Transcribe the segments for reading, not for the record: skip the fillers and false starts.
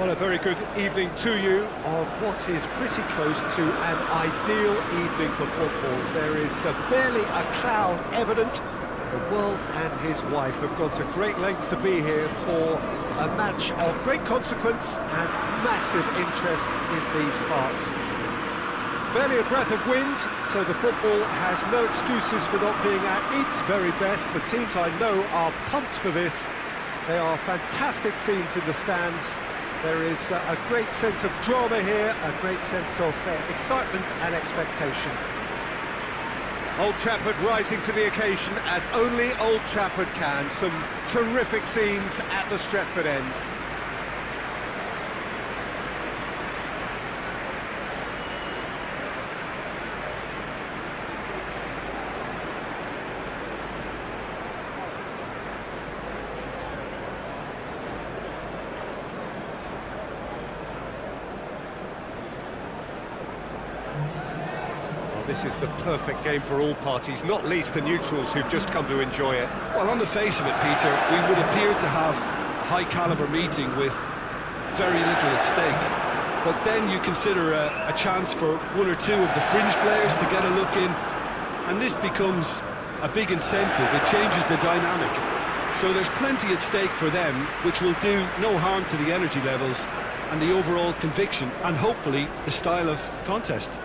Well, a very good evening to you on what is pretty close to an ideal evening for football. There is barely a cloud evident. The world and his wife have gone to great lengths to be here for a match of great consequence and massive interest in these parts. Barely a breath of wind, so the football has no excuses for not being at its very best. The teams I know are pumped for this. They are fantastic scenes in the stands. There is a great sense of drama here, a great sense of excitement and expectation. Old Trafford rising to the occasion as only Old Trafford can. Some terrific scenes at the Stretford end. This is the perfect game for all parties, not least the neutrals who've just come to enjoy it. Well, on the face of it, Peter, we would appear to have a high-caliber meeting with very little at stake. But then you consider a chance for one or two of the fringe players to get a look in, and this becomes a big incentive. It changes the dynamic. So there's plenty at stake for them, which will do no harm to the energy levels and the overall conviction, and hopefully the style of contest.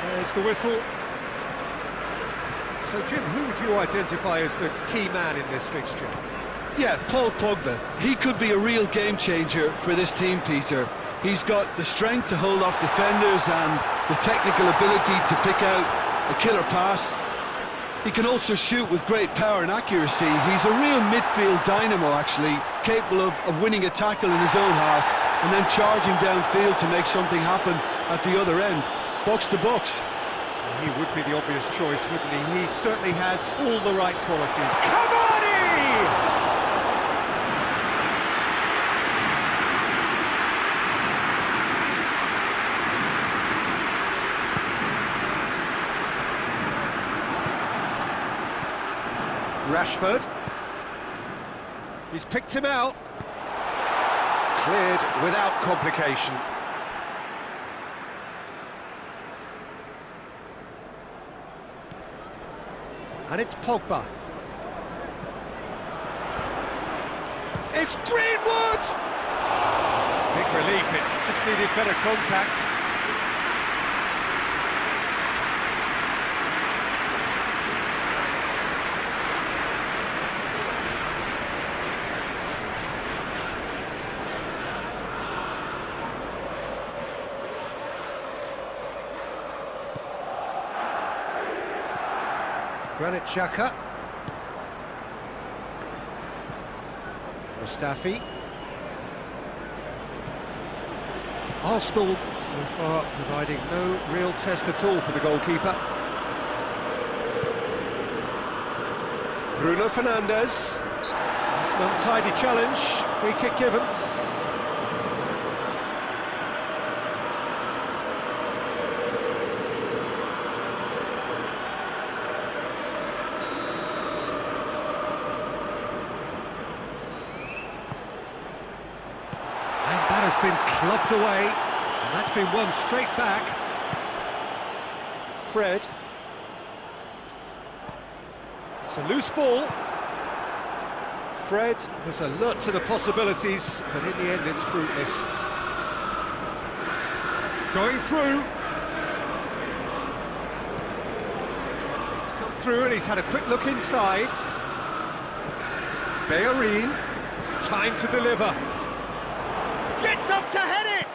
There's the whistle. So, Jim, who would you identify as the key man in this fixture? Yeah, Paul Pogba. He could be a real game changer for this team, Peter. He's got the strength to hold off defenders and the technical ability to pick out a killer pass. He can also shoot with great power and accuracy. He's a real midfield dynamo, actually, capable of winning a tackle in his own half and then charging downfield to make something happen at the other end. Box to box. He would be the obvious choice, wouldn't he? He certainly has all the right qualities. Cavani! Rashford. He's picked him out. Cleared without complication. And it's Pogba. It's Greenwood! Big relief, it just needed better contact. Granit Xhaka. Mustafi. Arsenal so far providing no real test at all for the goalkeeper. Bruno Fernandes. That's an untidy challenge. Free kick given. Been clubbed away, and that's been won straight back. Fred. It's a loose ball. Fred was alert to the possibilities, but in the end it's fruitless. Going through. It's come through and he's had a quick look inside. Bayern, time to deliver. Gets up to head it!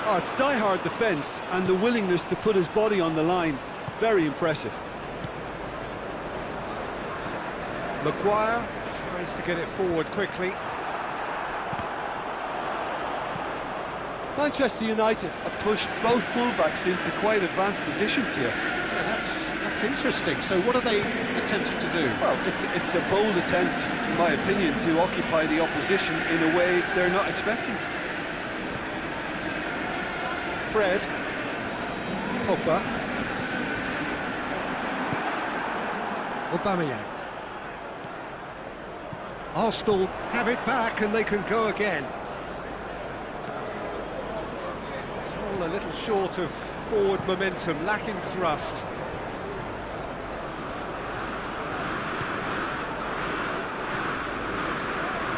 Oh, it's die-hard defence and the willingness to put his body on the line. Very impressive. Maguire tries to get it forward quickly. Manchester United have pushed both fullbacks into quite advanced positions here. Yeah, That's interesting. So what are they attempting to do? Well, it's a bold attempt, in my opinion, to occupy the opposition in a way they're not expecting. Fred. Pogba. Aubameyang. Arsenal have it back and they can go again. It's all a little short of forward momentum, lacking thrust.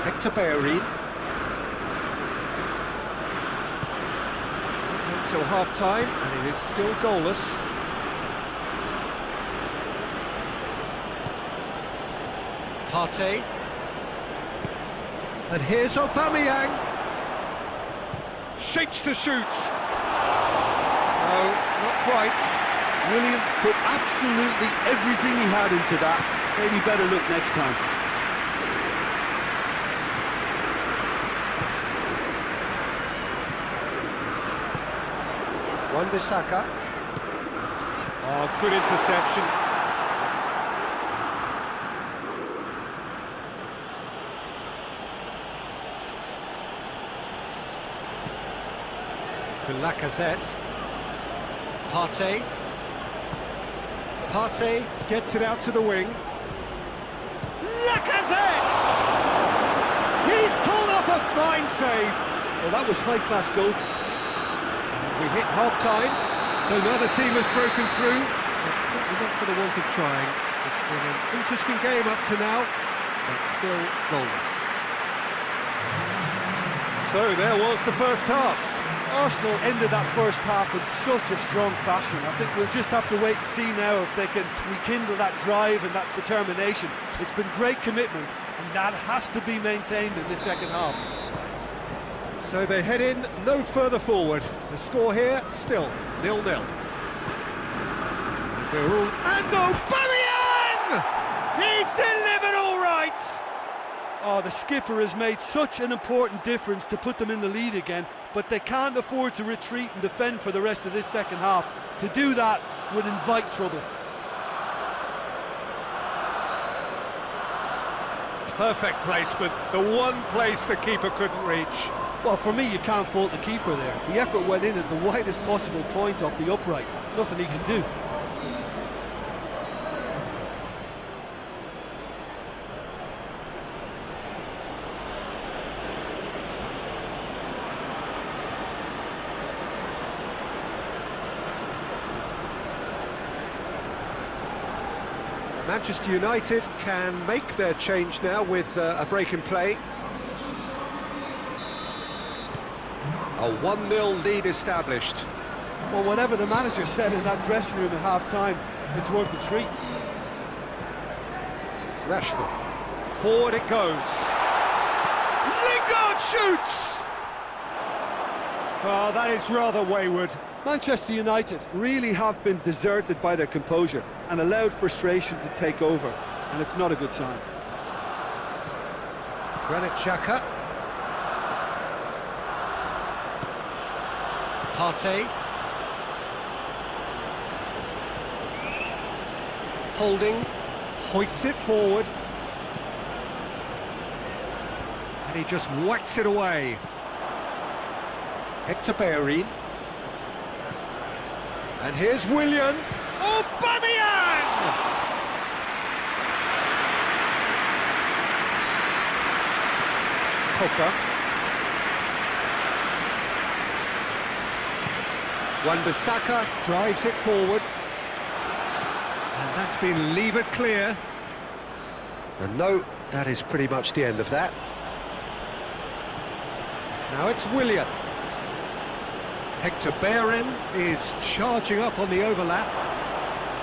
Hector Bellerin. Until half-time, and it is still goalless. Partey. And here's Aubameyang. Shapes to shoot. No, not quite. William put absolutely everything he had into that. Maybe better look next time. Wan-Bissaka. Oh, good interception. Lacazette. Partey. Partey gets it out to the wing. Lacazette! He's pulled off a fine save. Well, that was high-class goal. We hit half-time, so neither team has broken through. It's certainly not for the want of trying. It's been an interesting game up to now, but still goalless. So there was the first half. Arsenal ended that first half in such a strong fashion. I think we'll just have to wait and see now if they can rekindle that drive and that determination. It's been great commitment, and that has to be maintained in the second half. So they head in no further forward. The score here, still 0-0. And Aubameyang! He's delivered all right! Oh, the skipper has made such an important difference to put them in the lead again, but they can't afford to retreat and defend for the rest of this second half. To do that would invite trouble. Perfect placement, the one place the keeper couldn't reach. Well, for me, you can't fault the keeper there. The effort went in at the widest possible point off the upright. Nothing he can do. Manchester United can make their change now with a break in play. A 1-0 lead established. Well, whatever the manager said in that dressing room at half-time, it's worth the treat. Rashford. Forward it goes. Lingard shoots! Oh, that is rather wayward. Manchester United really have been deserted by their composure and allowed frustration to take over, and it's not a good sign. Granit Xhaka. Partey. Holding, hoists it forward. And he just whacks it away. Hector Bellerin. And here's Willian. Aubameyang! Pogba. Wan-Bissaka drives it forward. And that's been levered clear. And no, that is pretty much the end of that. Now it's Willian. Hector Bellerin is charging up on the overlap.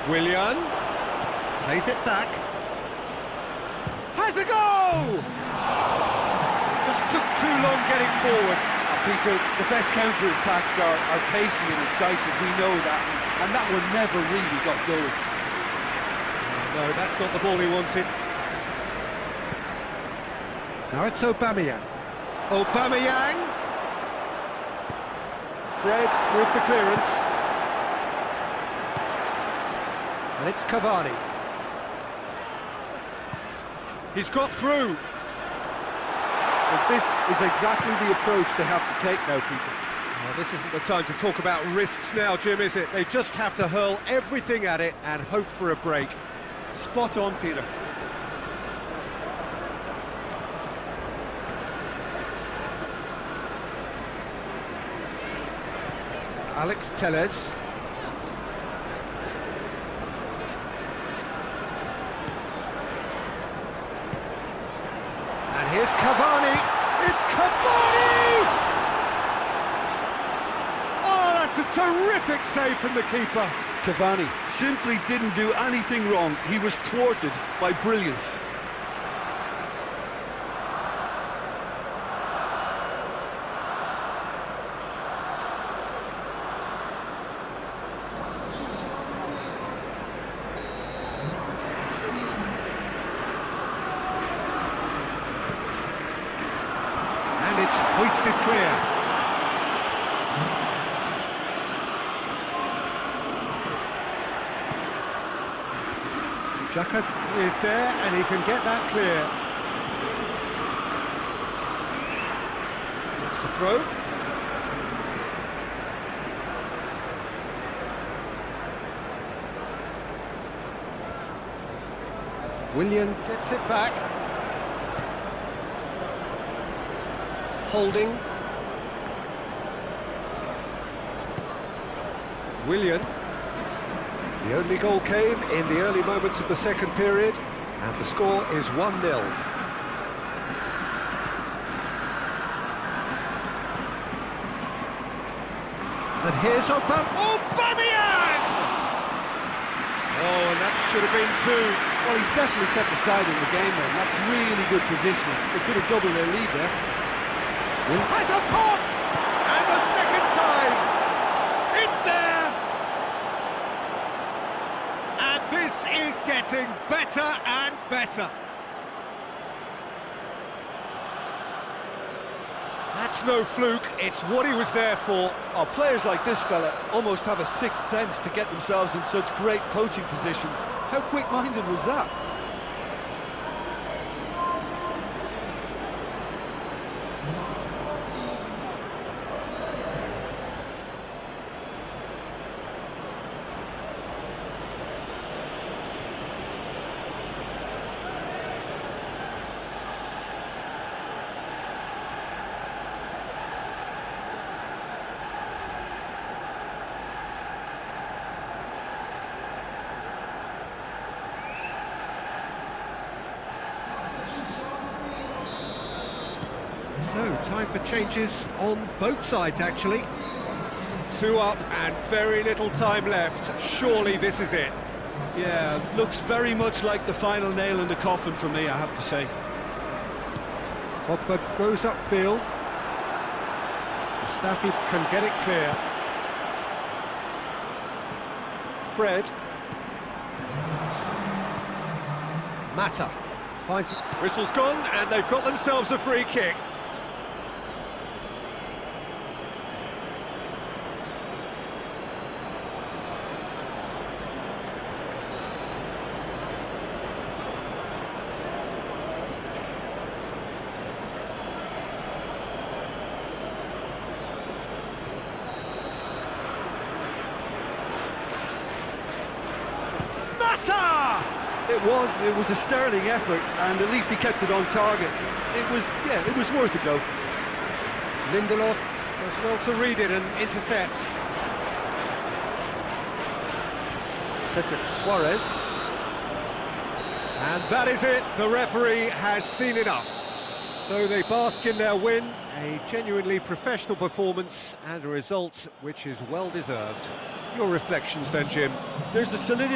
Willian plays it back. Has a goal! Just took too long getting forward. Peter, the best counter-attacks are pacey and incisive, we know that, and that one never really got going. No, that's not the ball he wanted. Now it's Aubameyang. Aubameyang! Fred with the clearance. And it's Cavani. He's got through. Well, this is exactly the approach they have to take now, Peter. Well, this isn't the time to talk about risks now, Jim, is it? They just have to hurl everything at it and hope for a break. Spot on, Peter. Alex Telles. And here's Cavani. It's Cavani! Oh, that's a terrific save from the keeper. Cavani simply didn't do anything wrong. He was thwarted by brilliance. And it's hoisted clear. Xhaka is there, and he can get that clear. It's the throw. Willian gets it back. Holding. Willian. The only goal came in the early moments of the second period, and the score is 1-0. And here's Aubameyang! Oh, and that should have been two. Well, he's definitely kept the side in the game there. That's really good positioning. They could have doubled their lead there. Has a pop! And the second time! It's there! And this is getting better and better. That's no fluke, it's what he was there for. Oh, players like this fella almost have a sixth sense to get themselves in such great poaching positions. How quick-minded was that? So, time for changes on both sides, actually. 2 up and very little time left. Surely this is it. Yeah, looks very much like the final nail in the coffin for me, I have to say. Pogba goes upfield. Mustafi can get it clear. Fred. Mata finds it. Whistle's gone, and they've got themselves a free kick. It was a sterling effort, and at least he kept it on target. It was worth a go. Lindelof does well to read it and intercepts. Cedric Suarez. And that is it, the referee has seen enough. So they bask in their win, a genuinely professional performance and a result which is well deserved. Your reflections then, Jim? There's a solidity